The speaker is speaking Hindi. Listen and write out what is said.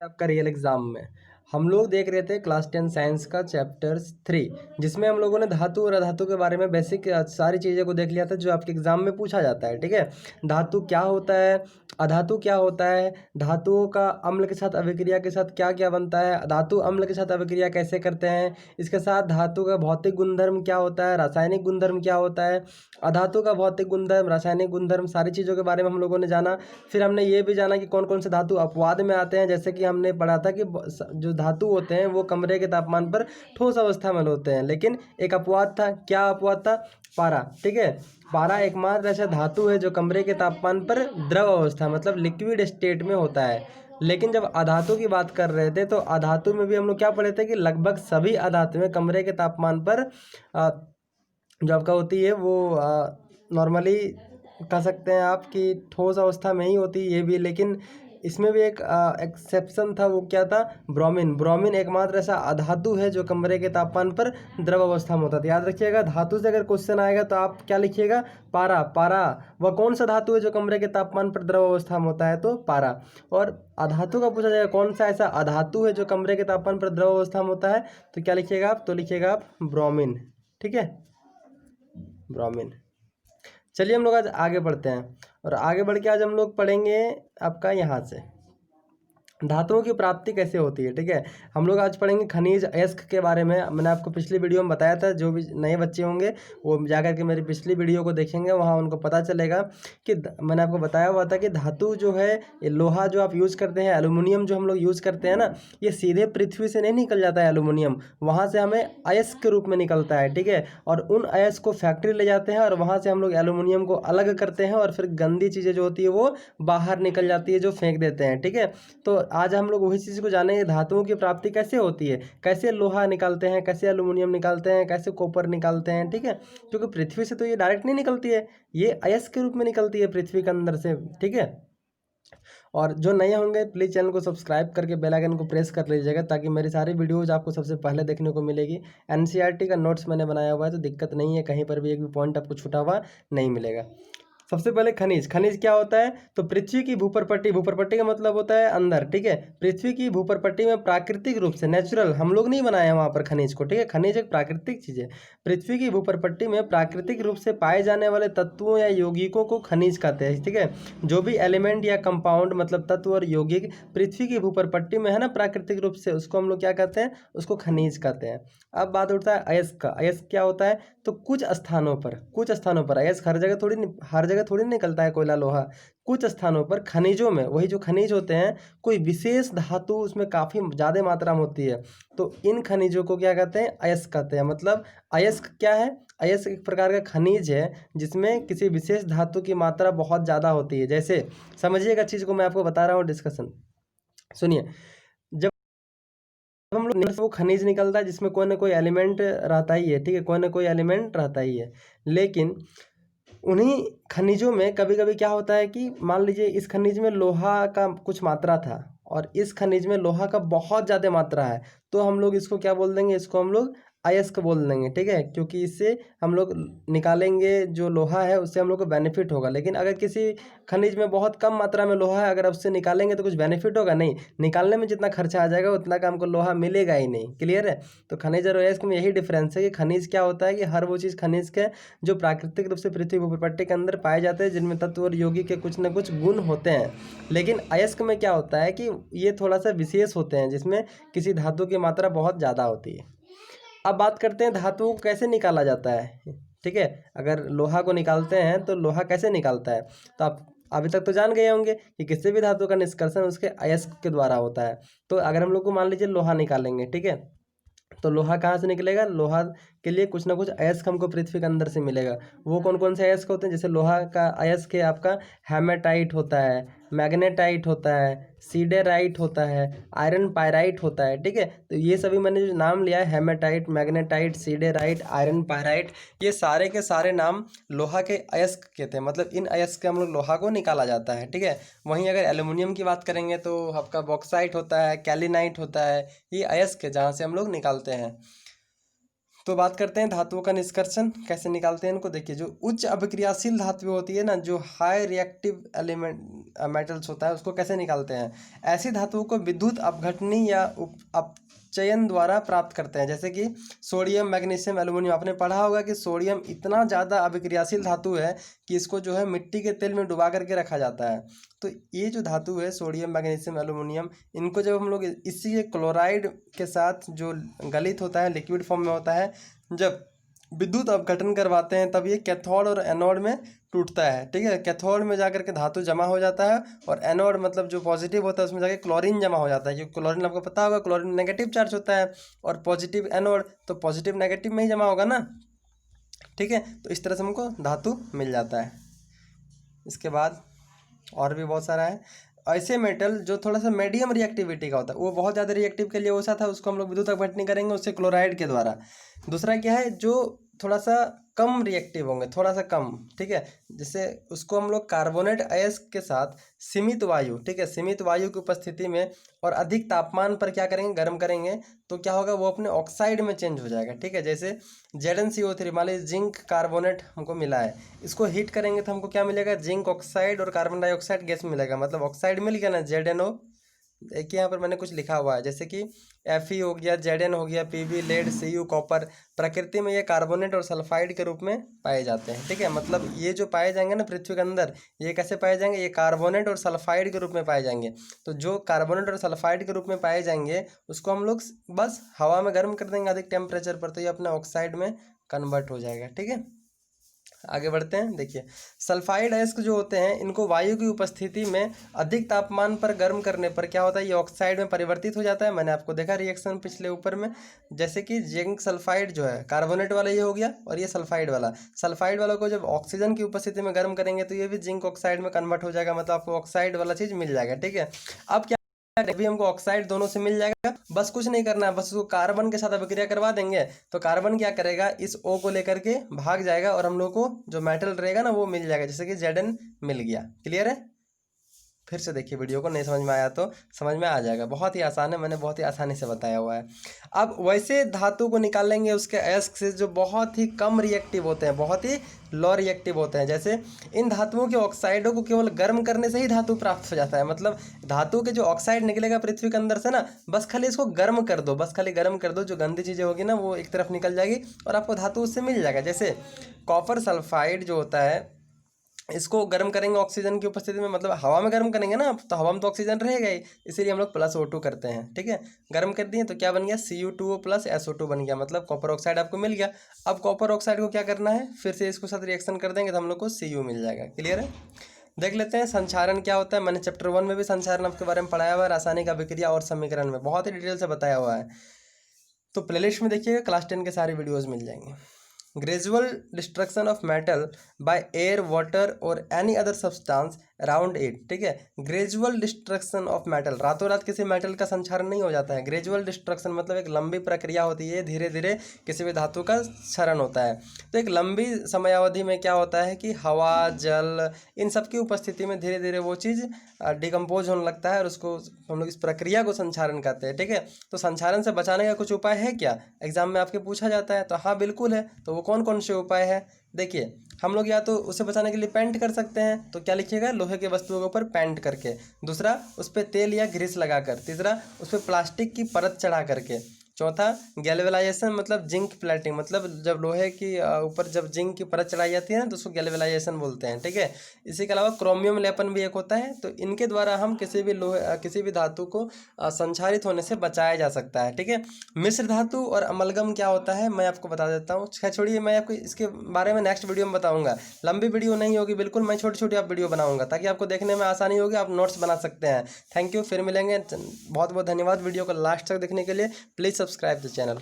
आपका रियल एग्जाम में हम लोग देख रहे थे क्लास 10 साइंस का चैप्टर 3, जिसमें हम लोगों ने धातु और अधातु के बारे में बेसिक सारी चीज़ें को देख लिया था जो आपके एग्जाम में पूछा जाता है। ठीक है, धातु क्या होता है, अधातु क्या होता है, धातुओं का अम्ल के साथ अभिक्रिया के साथ क्या क्या बनता है, धातु अम्ल के साथ अभिक्रिया कैसे करते हैं, इसके साथ धातु का भौतिक गुणधर्म क्या होता है, रासायनिक गुणधर्म क्या होता है, अधातु का भौतिक गुणधर्म, रासायनिक गुणधर्म, सारी चीज़ों के बारे में हम लोगों ने जाना। फिर हमने ये भी जाना कि कौन कौन से धातु अपवाद में आते हैं। जैसे कि हमने पढ़ा था कि जो धातु होते हैं वो कमरे के तापमान पर ठोस अवस्था में होते हैं, लेकिन एक अपवाद था। क्या अपवाद था? पारा। ठीक है, पारा एकमात्र ऐसा धातु है जो कमरे के तापमान पर द्रव अवस्था मतलब लिक्विड स्टेट में होता है। लेकिन जब अधातु की बात कर रहे थे तो अधातु में भी हम लोग क्या पढ़े थे कि लगभग सभी अधातुएं कमरे के तापमान पर जो आपका होती है वो नॉर्मली कह सकते हैं आप कि ठोस अवस्था में ही होती है ये भी। लेकिन इसमें भी एक एक्सेप्शन था, वो क्या था? ब्रोमीन। ब्रोमीन एकमात्र ऐसा अधातु है जो कमरे के तापमान पर द्रव अवस्था में होता था। याद रखिएगा, धातु से अगर क्वेश्चन आएगा तो आप क्या लिखिएगा? पारा। पारा वह कौन सा धातु है जो कमरे के तापमान पर द्रव अवस्था में होता है? तो पारा। और अधातु का पूछा जाएगा कौन सा ऐसा अधातु है जो कमरे के तापमान पर द्रव अवस्था में होता है, तो क्या लिखिएगा आप? तो लिखिएगा आप ब्रोमीन। ठीक है, ब्रोमीन। चलिए हम लोग आज आगे बढ़ते हैं, और आगे बढ़ के आज हम लोग पढ़ेंगे आपका यहाँ से धातुओं की प्राप्ति कैसे होती है। ठीक है, हम लोग आज पढ़ेंगे खनिज अयस्क के बारे में। मैंने आपको पिछली वीडियो में बताया था, जो भी नए बच्चे होंगे वो जाकर के मेरी पिछली वीडियो को देखेंगे, वहाँ उनको पता चलेगा कि मैंने आपको बताया हुआ था कि धातु जो है, ये लोहा जो आप यूज़ करते हैं, एल्यूमिनियम जो हम लोग यूज़ करते हैं ना, ये सीधे पृथ्वी से नहीं निकल जाता है एल्यूमिनियम, वहाँ से हमें अयस्क के रूप में निकलता है। ठीक है, और उन अयस्क को फैक्ट्री ले जाते हैं और वहाँ से हम लोग एल्यूमिनियम को अलग करते हैं, और फिर गंदी चीज़ें जो होती है वो बाहर निकल जाती है, जो फेंक देते हैं। ठीक है, तो आज हम लोग वही चीज़ को जानेंगे, धातुओं की प्राप्ति कैसे होती है, कैसे लोहा निकालते हैं, कैसे एल्यूमिनियम निकालते हैं, कैसे कॉपर निकालते हैं। ठीक है, क्योंकि पृथ्वी से तो ये डायरेक्ट नहीं निकलती है, ये अयस्क के रूप में निकलती है पृथ्वी के अंदर से। ठीक है, और जो नए होंगे प्लीज़ चैनल को सब्सक्राइब करके बेल आइकन को प्रेस कर लीजिएगा, ताकि मेरी सारी वीडियोज़ आपको सबसे पहले देखने को मिलेगी। एनसीईआरटी का नोट्स मैंने बनाया हुआ है, तो दिक्कत नहीं है, कहीं पर भी एक भी पॉइंट आपको छूटा हुआ नहीं मिलेगा। सबसे पहले खनिज। खनिज क्या होता है? तो पृथ्वी की भूपरपट्टी, भूपरपट्टी का मतलब होता है अंदर। ठीक है, पृथ्वी की भूपरपट्टी में प्राकृतिक रूप से, नेचुरल, हम लोग नहीं बनाए हैं वहाँ पर खनिज को। ठीक है, खनिज एक प्राकृतिक चीज़ है। पृथ्वी की भूपरपट्टी में प्राकृतिक रूप से पाए जाने वाले तत्वों या यौगिकों को खनिज कहते हैं। ठीक है, जो भी एलिमेंट या कंपाउंड मतलब तत्व और यौगिक पृथ्वी की भूपरपट्टी में है ना प्राकृतिक रूप से, उसको हम लोग क्या कहते हैं? उसको खनिज कहते हैं। अब बात उठता है अयस्क का। अयस्क क्या होता है? तो कुछ स्थानों पर अयस्क हर जगह थोड़ी निकलता है कोयला लोहा। कुछ स्थानों पर खनिजों में, वही जो खनिज होते हैं, कोई विशेष धातु उसमें काफ़ी ज़्यादा मात्रा में होती है, तो इन खनिजों को क्या कहते हैं? अयस्क कहते हैं। मतलब अयस्क क्या है? अयस्क एक प्रकार का खनिज है जिसमें किसी विशेष धातु की मात्रा बहुत ज़्यादा होती है। जैसे समझिएगा चीज़ को, मैं आपको बता रहा हूँ डिस्कशन, सुनिए। जब हम लोग से वो खनिज निकलता है जिसमें कोई ना कोई एलिमेंट रहता ही है। ठीक है, कोई ना कोई एलिमेंट रहता ही है, लेकिन उन्हीं खनिजों में कभी कभी क्या होता है कि मान लीजिए इस खनिज में लोहा का कुछ मात्रा था, और इस खनिज में लोहा का बहुत ज़्यादा मात्रा है, तो हम लोग इसको क्या बोल देंगे? इसको हम लोग अयस्क बोल देंगे। ठीक है, क्योंकि इससे हम लोग निकालेंगे जो लोहा है, उससे हम लोग को बेनिफिट होगा। लेकिन अगर किसी खनिज में बहुत कम मात्रा में लोहा है, अगर उससे निकालेंगे तो कुछ बेनिफिट होगा नहीं, निकालने में जितना खर्चा आ जाएगा उतना का हमको लोहा मिलेगा ही नहीं। क्लियर है? तो खनिज और अयस्क में यही डिफरेंस है कि खनिज क्या होता है कि हर वो चीज़ खनिज के जो प्राकृतिक रूप से पृथ्वी भूपट्टी के अंदर पाए जाते हैं, जिनमें तत्व और यौगिक के कुछ न कुछ गुण होते हैं। लेकिन अयस्क में क्या होता है कि ये थोड़ा सा विशेष होते हैं, जिसमें किसी धातु की मात्रा बहुत ज़्यादा होती है। अब बात करते हैं धातुओं को कैसे निकाला जाता है। ठीक है, अगर लोहा को निकालते हैं तो लोहा कैसे निकालता है, तो आप अभी तक तो जान गए होंगे कि किसी भी धातु का निष्कर्षण उसके अयस्क के द्वारा होता है। तो अगर हम लोग को मान लीजिए लोहा निकालेंगे, ठीक है, तो लोहा कहाँ से निकलेगा? लोहा के लिए कुछ ना कुछ अयस्क हमको पृथ्वी के अंदर से मिलेगा। वो कौन कौन से अयस्क होते हैं? जैसे लोहा का अयस्क है आपका हेमेटाइट होता है, मैग्नेटाइट होता है, सीडेराइट होता है, आयरन पायराइट होता है। ठीक है, तो ये सभी मैंने जो नाम लिया है, hematite, magnetite, siderite, iron pyrite, ये सारे के सारे नाम लोहा के अयस्क के थे। मतलब इन अयस्क के हम लोग लोहा को निकाला जाता है। ठीक है, वहीं अगर एल्यूमिनियम की बात करेंगे तो आपका बॉक्साइट होता है, कैलिनाइट होता है, ये अयस्क है जहाँ से हम लोग निकालते हैं। तो बात करते हैं धातुओं का निष्कर्षण कैसे निकालते हैं इनको। देखिए, जो उच्च अभिक्रियाशील धातुएं होती है ना, जो हाई रिएक्टिव एलिमेंट मेटल्स होता है, उसको कैसे निकालते हैं। ऐसी धातुओं को विद्युत अपघटनी या अपचयन द्वारा प्राप्त करते हैं, जैसे कि सोडियम, मैग्नीशियम, एल्युमिनियम। आपने पढ़ा होगा कि सोडियम इतना ज़्यादा अभिक्रियाशील धातु है कि इसको जो है मिट्टी के तेल में डुबा करके रखा जाता है। तो ये जो धातु है सोडियम, मैग्नीशियम, एल्युमिनियम, इनको जब हम लोग इसी के क्लोराइड के साथ जो गलित होता है, लिक्विड फॉर्म में होता है, जब विद्युत अपघटन करवाते हैं तब ये कैथोड और एनोड में टूटता है। ठीक है, कैथोड में जाकर के धातु जमा हो जाता है और एनोड मतलब जो पॉजिटिव होता है उसमें जाकर क्लोरीन जमा हो जाता है, क्योंकि क्लोरीन आपको पता होगा क्लोरीन नेगेटिव चार्ज होता है, और पॉजिटिव एनोड तो पॉजिटिव नेगेटिव में ही जमा होगा ना। ठीक है, तो इस तरह से हमको धातु मिल जाता है। इसके बाद और भी बहुत सारा है। ऐसे मेटल जो थोड़ा सा मीडियम रिएक्टिविटी का होता है, वो बहुत ज़्यादा रिएक्टिव के लिए वैसा था, उसको हम लोग विद्युत अपघटनी करेंगे उससे क्लोराइड के द्वारा। दूसरा क्या है, जो थोड़ा सा कम रिएक्टिव होंगे, थोड़ा सा कम, ठीक है, जैसे उसको हम लोग कार्बोनेट अयस्क के साथ सीमित वायु, ठीक है, सीमित वायु की उपस्थिति में और अधिक तापमान पर क्या करेंगे, गर्म करेंगे, तो क्या होगा, वो अपने ऑक्साइड में चेंज हो जाएगा। ठीक है, जैसे ZnCO3, मान लीजिए जिंक कार्बोनेट हमको मिला है, इसको हीट करेंगे तो हमको क्या मिलेगा, जिंक ऑक्साइड और कार्बन डाइऑक्साइड गैस मिलेगा, मतलब ऑक्साइड मिल गया ना, ZnO। देखिए यहाँ पर मैंने कुछ लिखा हुआ है, जैसे कि Fe हो गया, Zn हो गया, Pb, लेड, Cu, कॉपर। प्रकृति में ये कार्बोनेट और सल्फाइड के रूप में पाए जाते हैं। ठीक है, मतलब ये जो पाए जाएंगे ना पृथ्वी के अंदर, ये कैसे पाए जाएंगे, ये कार्बोनेट और सल्फाइड के रूप में पाए जाएंगे। तो जो कार्बोनेट और सल्फाइड के रूप में पाए जाएंगे उसको हम लोग बस हवा में गर्म कर देंगे अधिक टेम्परेचर पर, तो ये अपना ऑक्साइड में कन्वर्ट हो जाएगा। ठीक है, आगे बढ़ते हैं। देखिए, सल्फाइड अयस्क जो होते हैं, इनको वायु की उपस्थिति में अधिक तापमान पर गर्म करने पर क्या होता है, ये ऑक्साइड में परिवर्तित हो जाता है। मैंने आपको देखा रिएक्शन पिछले ऊपर में, जैसे कि जिंक सल्फाइड जो है कार्बोनेट वाला ये हो गया, और ये सल्फाइड वाला को जब ऑक्सीजन की उपस्थिति में गर्म करेंगे तो ये भी जिंक ऑक्साइड में कन्वर्ट हो जाएगा, मतलब आपको ऑक्साइड वाला चीज़ मिल जाएगा। ठीक है, अब क्या अभी हमको ऑक्साइड दोनों से मिल जाएगा, बस कुछ नहीं करना है, बस उसको कार्बन के साथ अभिक्रिया करवा देंगे तो कार्बन क्या करेगा, इस O को लेकर के भाग जाएगा और हम लोग को जो मेटल रहेगा ना वो मिल जाएगा, जैसे कि Zn मिल गया। क्लियर है, फिर से देखिए वीडियो को, नहीं समझ में आया तो समझ में आ जाएगा, बहुत ही आसान है, मैंने बहुत ही आसानी से बताया हुआ है। अब वैसे धातु को निकालेंगे उसके अयस्क से जो बहुत ही कम रिएक्टिव होते हैं, बहुत ही लो रिएक्टिव होते हैं। जैसे इन धातुओं के ऑक्साइडों को केवल गर्म करने से ही धातु प्राप्त हो जाता है, मतलब धातु के जो ऑक्साइड निकलेगा पृथ्वी के अंदर से ना, बस खाली इसको गर्म कर दो, बस खाली गर्म कर दो, जो गंदी चीज़ें होगी ना वो एक तरफ निकल जाएगी और आपको धातु उससे मिल जाएगा। जैसे कॉपर सल्फाइड जो होता है, इसको गर्म करेंगे ऑक्सीजन की उपस्थिति में, मतलब हवा में गर्म करेंगे ना, तो हवा में तो ऑक्सीजन रहेगा ही, इसीलिए हम लोग +O2 करते हैं। ठीक है, गर्म कर दिए तो क्या बन गया, Cu2O + SO2 बन गया, मतलब कॉपर ऑक्साइड आपको मिल गया। अब कॉपर ऑक्साइड को क्या करना है, फिर से इसको साथ रिएक्शन कर देंगे तो हम लोग को Cu मिल जाएगा। क्लियर है, देख लेते हैं संचारण क्या होता है। मैंने चैप्टर 1 में भी संचारण आपके बारे में पढ़ाया हुआ है, रासायनिक अभिक्रिया और समीकरण में बहुत ही डिटेल से बताया हुआ है, तो प्लेलिस्ट में देखिएगा, क्लास 10 के सारे वीडियोज़ मिल जाएंगे। Gradual destruction of metal by air, water or any other substance around it। ठीक है, ग्रेजुअल डिस्ट्रक्शन ऑफ मेटल, रातों रात किसी मेटल का संक्षारण नहीं हो जाता है। ग्रेजुअल डिस्ट्रक्शन मतलब एक लंबी प्रक्रिया होती है, धीरे धीरे किसी भी धातु का क्षरण होता है। तो एक लंबी समयावधि में क्या होता है कि हवा, जल, इन सब की उपस्थिति में धीरे धीरे वो चीज़ डिकम्पोज होने लगता है और उसको हम लोग इस प्रक्रिया को संक्षारण कहते हैं। ठीक है, तो संक्षारण से बचाने का कुछ उपाय है क्या, एग्जाम में आपके पूछा जाता है, तो हाँ बिल्कुल है। तो वो कौन कौन से उपाय है, देखिए, हम लोग या तो उसे बचाने के लिए पेंट कर सकते हैं, तो क्या लिखिएगा, लोहे के वस्तुओं के ऊपर पेंट करके। दूसरा, उस पर तेल या ग्रीस लगाकर। तीसरा, उस पर प्लास्टिक की परत चढ़ा करके। चौथा, गैल्वेनाइजेशन मतलब जिंक प्लेटिंग, मतलब जब लोहे की ऊपर जब जिंक की परत चढ़ाई जाती है ना तो उसको गैल्वेनाइजेशन बोलते हैं। ठीक है, इसी के अलावा क्रोमियम लेपन भी एक होता है, तो इनके द्वारा हम किसी भी किसी भी धातु को संक्षारित होने से बचाया जा सकता है। ठीक है, मिश्र धातु और अमलगम क्या होता है मैं आपको बता देता हूँ, छोड़िए, मैं आपको इसके बारे में नेक्स्ट वीडियो में बताऊँगा, लंबी वीडियो नहीं होगी बिल्कुल, मैं छोटी छोटी आप वीडियो बनाऊँगा ताकि आपको देखने में आसानी होगी, आप नोट्स बना सकते हैं। थैंक यू, फिर मिलेंगे, बहुत बहुत धन्यवाद वीडियो को लास्ट तक देखने के लिए। Please subscribe the channel.